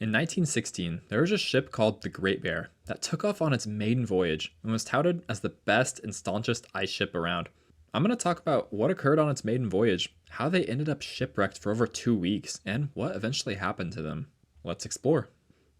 In 1916, there was a ship called the Great Bear that took off on its maiden voyage and was touted as the best and staunchest ice ship around. I'm going to talk about what occurred on its maiden voyage, how they ended up shipwrecked for over 2 weeks, and what eventually happened to them. Let's explore.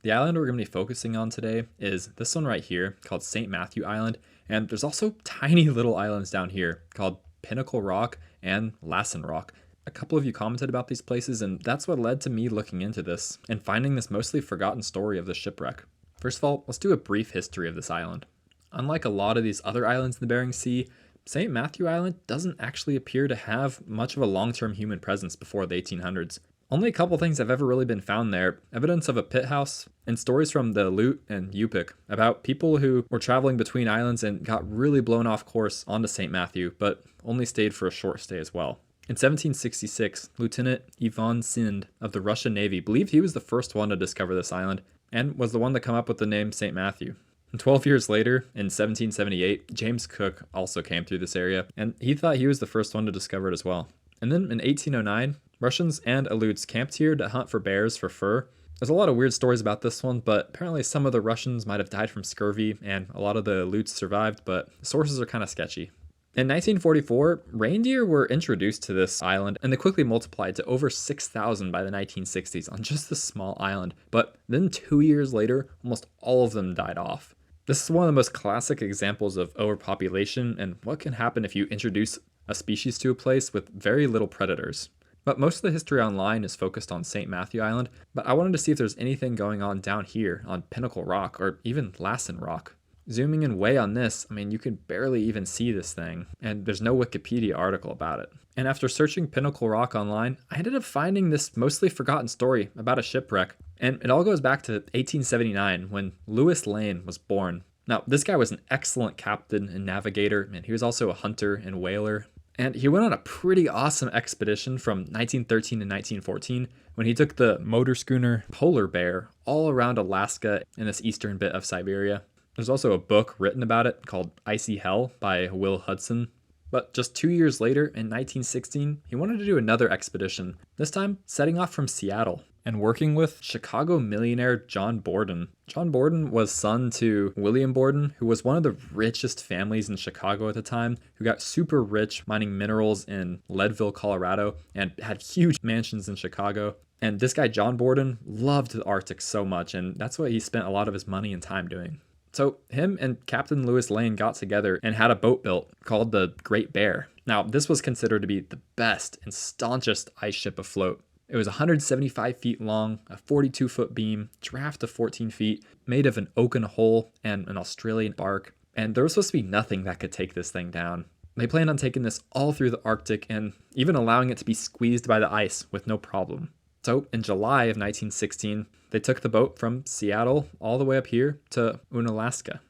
The island we're going to be focusing on today is this one right here called St. Matthew Island, and there's also tiny little islands down here called Pinnacle Rock and Lassen Rock. A couple of you commented about these places, and that's what led to me looking into this and finding this mostly forgotten story of the shipwreck. First of all, let's do a brief history of this island. Unlike a lot of these other islands in the Bering Sea, St. Matthew Island doesn't actually appear to have much of a long-term human presence before the 1800s. Only a couple things have ever really been found there, evidence of a pit house, and stories from the Aleut and Yupik about people who were traveling between islands and got really blown off course onto St. Matthew, but only stayed for a short stay as well. In 1766, Lieutenant Ivan Sind of the Russian Navy believed he was the first one to discover this island, and was the one to come up with the name St. Matthew. And 12 years later, in 1778, James Cook also came through this area, and he thought he was the first one to discover it as well. And then in 1809, Russians and Aleuts camped here to hunt for bears for fur. There's a lot of weird stories about this one, but apparently some of the Russians might have died from scurvy, and a lot of the Aleuts survived, but the sources are kind of sketchy. In 1944, reindeer were introduced to this island, and they quickly multiplied to over 6,000 by the 1960s on just this small island. But then 2 years later, almost all of them died off. This is one of the most classic examples of overpopulation and what can happen if you introduce a species to a place with very little predators. But most of the history online is focused on St. Matthew Island, but I wanted to see if there's anything going on down here on Pinnacle Rock or even Lassen Rock. Zooming in way on this, you can barely even see this thing, and there's no Wikipedia article about it. And after searching Pinnacle Rock online, I ended up finding this mostly forgotten story about a shipwreck, and it all goes back to 1879 when Lewis Lane was born. Now, this guy was an excellent captain and navigator, and he was also a hunter and whaler. And he went on a pretty awesome expedition from 1913 to 1914 when he took the motor schooner Polar Bear all around Alaska and this eastern bit of Siberia. There's also a book written about it called Icy Hell by Will Hudson. But just 2 years later, in 1916, he wanted to do another expedition, this time setting off from Seattle and working with Chicago millionaire John Borden. John Borden was son to William Borden, who was one of the richest families in Chicago at the time, who got super rich mining minerals in Leadville, Colorado, and had huge mansions in Chicago. And this guy, John Borden, loved the Arctic so much, and that's what he spent a lot of his money and time doing. So him and Captain Lewis Lane got together and had a boat built called the Great Bear. Now, this was considered to be the best and staunchest ice ship afloat. It was 175 feet long, a 42-foot beam, draft of 14 feet, made of an oaken hull and an Australian bark. And there was supposed to be nothing that could take this thing down. They planned on taking this all through the Arctic and even allowing it to be squeezed by the ice with no problem. So in July of 1916, they took the boat from Seattle all the way up here to Unalaska.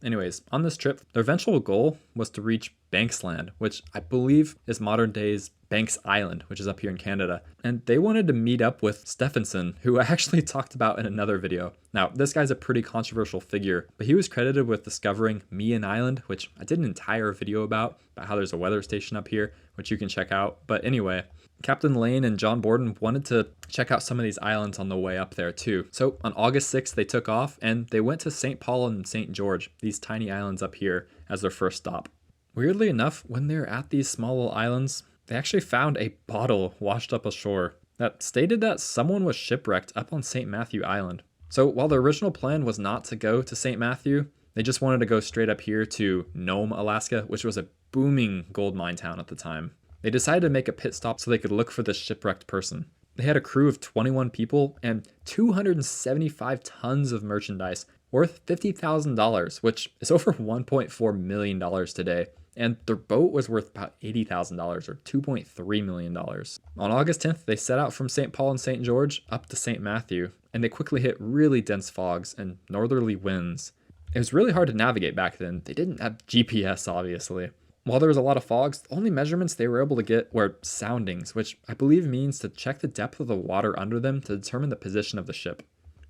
Anyways, on this trip, their eventual goal was to reach Banks Land, which I believe is modern day's Banks Island, which is up here in Canada. And they wanted to meet up with STEFANSSON, who I actually talked about in another video. Now, this guy's a pretty controversial figure, but he was credited with discovering Meehan Island, which I did an entire video about how there's a weather station up here, which you can check out. But anyway, Captain Lane and John Borden wanted to check out some of these islands on the way up there too. So on August 6th, they took off and they went to St. Paul and St. George, these tiny islands up here, as their first stop. Weirdly enough, when they're at these small little islands, they actually found a bottle washed up ashore that stated that someone was shipwrecked up on St. Matthew Island. So while the original plan was not to go to St. Matthew, they just wanted to go straight up here to Nome, Alaska, which was a booming gold mine town at the time. They decided to make a pit stop so they could look for this shipwrecked person. They had a crew of 21 people and 275 tons of merchandise worth $50,000, which is over $1.4 million today. And their boat was worth about $80,000 or $2.3 million. On August 10th, they set out from St. Paul and St. George up to St. Matthew, and they quickly hit really dense fogs and northerly winds. It was really hard to navigate back then. They didn't have GPS, obviously. While there was a lot of fogs, the only measurements they were able to get were soundings, which I believe means to check the depth of the water under them to determine the position of the ship.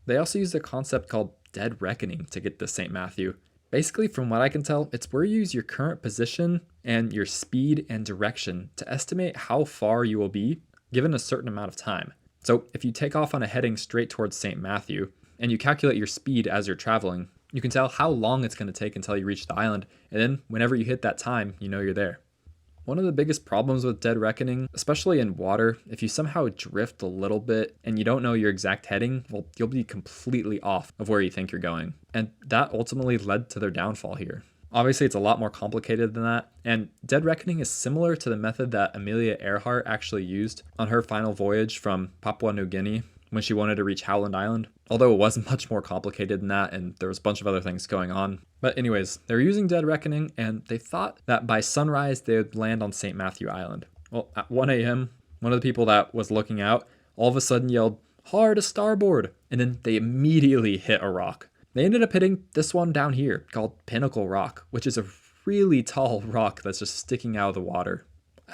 They also used a concept called dead reckoning to get to St. Matthew. Basically, from what I can tell, it's where you use your current position and your speed and direction to estimate how far you will be given a certain amount of time. So if you take off on a heading straight towards St. Matthew, and you calculate your speed as you're traveling, you can tell how long it's going to take until you reach the island, and then whenever you hit that time, you know you're there. One of the biggest problems with Dead Reckoning, especially in water, if you somehow drift a little bit and you don't know your exact heading, well, you'll be completely off of where you think you're going. And that ultimately led to their downfall here. Obviously, it's a lot more complicated than that, and Dead Reckoning is similar to the method that Amelia Earhart actually used on her final voyage from Papua New Guinea when she wanted to reach Howland Island, although it wasn't much more complicated than that, and there was a bunch of other things going on. But anyways, they were using Dead Reckoning, and they thought that by sunrise they would land on St. Matthew Island. Well, at 1 a.m., one of the people that was looking out all of a sudden yelled, "Hard to starboard!" And then they immediately hit a rock. They ended up hitting this one down here called Pinnacle Rock, which is a really tall rock that's just sticking out of the water.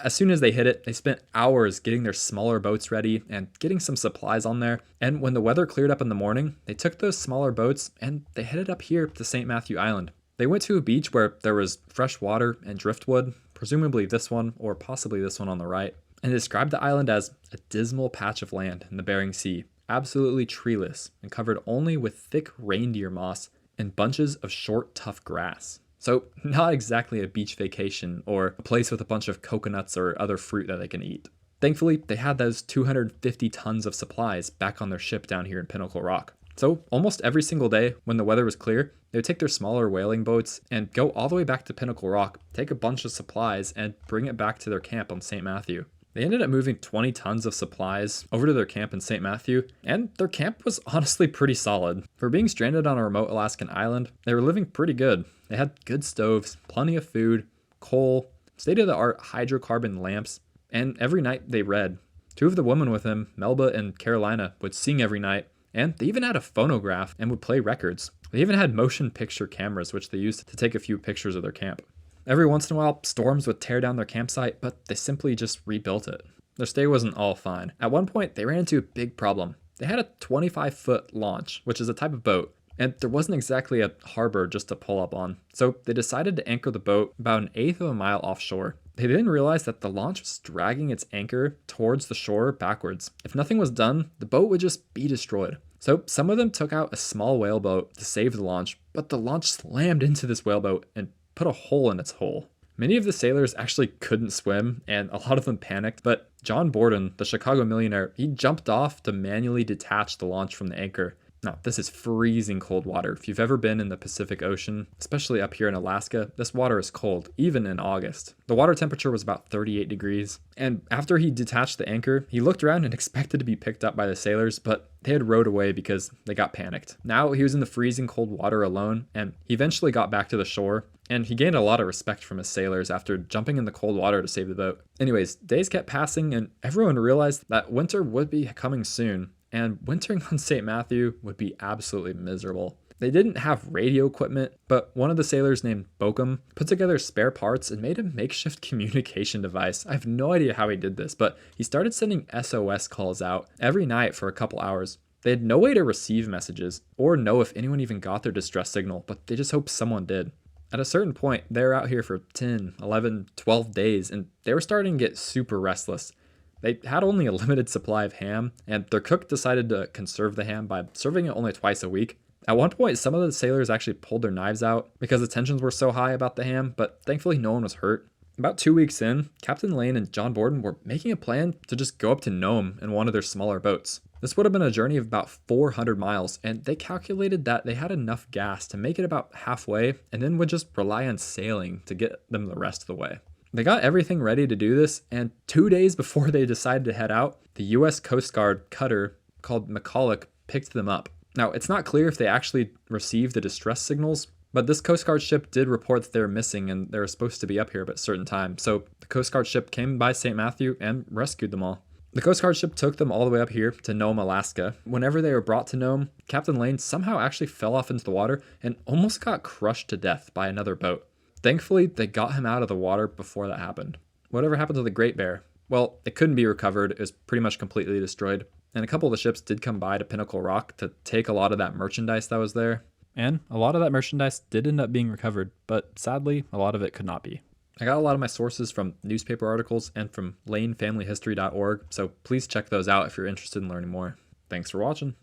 As soon as they hit it, they spent hours getting their smaller boats ready and getting some supplies on there. And when the weather cleared up in the morning, they took those smaller boats and they headed up here to St. Matthew Island. They went to a beach where there was fresh water and driftwood, presumably this one or possibly this one on the right, and described the island as a dismal patch of land in the Bering Sea, absolutely treeless and covered only with thick reindeer moss and bunches of short, tough grass. So not exactly a beach vacation or a place with a bunch of coconuts or other fruit that they can eat. Thankfully, they had those 250 tons of supplies back on their ship down here in Pinnacle Rock. So almost every single day when the weather was clear, they would take their smaller whaling boats and go all the way back to Pinnacle Rock, take a bunch of supplies, and bring it back to their camp on St. Matthew. They ended up moving 20 tons of supplies over to their camp in St. Matthew, and their camp was honestly pretty solid. For being stranded on a remote Alaskan island, they were living pretty good. They had good stoves, plenty of food, coal, state-of-the-art hydrocarbon lamps, and every night they read. Two of the women with him, Melba and Carolina, would sing every night, and they even had a phonograph and would play records. They even had motion picture cameras, which they used to take a few pictures of their camp. Every once in a while, storms would tear down their campsite, but they simply just rebuilt it. Their stay wasn't all fine. At one point, they ran into a big problem. They had a 25-foot launch, which is a type of boat, and there wasn't exactly a harbor just to pull up on. So they decided to anchor the boat about 1/8 of a mile offshore. They didn't realize that the launch was dragging its anchor towards the shore backwards. If nothing was done, the boat would just be destroyed. So some of them took out a small whaleboat to save the launch, but the launch slammed into this whaleboat and put a hole in its hull. Many of the sailors actually couldn't swim, and a lot of them panicked, but John Borden, the Chicago millionaire, he jumped off to manually detach the launch from the anchor. Now, this is freezing cold water. If you've ever been in the Pacific Ocean, especially up here in Alaska, this water is cold, even in August. The water temperature was about 38 degrees, and after he detached the anchor, he looked around and expected to be picked up by the sailors, but they had rowed away because they got panicked. Now he was in the freezing cold water alone, and he eventually got back to the shore, and he gained a lot of respect from his sailors after jumping in the cold water to save the boat. Anyways, days kept passing, and everyone realized that winter would be coming soon. And wintering on St. Matthew would be absolutely miserable. They didn't have radio equipment, but one of the sailors named Bokum put together spare parts and made a makeshift communication device. I have no idea how he did this, but he started sending SOS calls out every night for a couple hours. They had no way to receive messages or know if anyone even got their distress signal, but they just hoped someone did. At a certain point, they were out here for 10, 11, 12 days, and they were starting to get super restless. They had only a limited supply of ham, and their cook decided to conserve the ham by serving it only twice a week. At one point, some of the sailors actually pulled their knives out because the tensions were so high about the ham, but thankfully no one was hurt. About 2 weeks in, Captain Lane and John Borden were making a plan to just go up to Nome in one of their smaller boats. This would have been a journey of about 400 miles, and they calculated that they had enough gas to make it about halfway, and then would just rely on sailing to get them the rest of the way. They got everything ready to do this, and 2 days before they decided to head out, the U.S. Coast Guard cutter called McCulloch picked them up. Now, it's not clear if they actually received the distress signals, but this Coast Guard ship did report that they were missing and they were supposed to be up here at a certain time. So the Coast Guard ship came by St. Matthew and rescued them all. The Coast Guard ship took them all the way up here to Nome, Alaska. Whenever they were brought to Nome, Captain Lane somehow actually fell off into the water and almost got crushed to death by another boat. Thankfully, they got him out of the water before that happened. Whatever happened to the Great Bear? Well, it couldn't be recovered. It was pretty much completely destroyed. And a couple of the ships did come by to Pinnacle Rock to take a lot of that merchandise that was there. And a lot of that merchandise did end up being recovered, but sadly, a lot of it could not be. I got a lot of my sources from newspaper articles and from lanefamilyhistory.org, so please check those out if you're interested in learning more. Thanks for watching.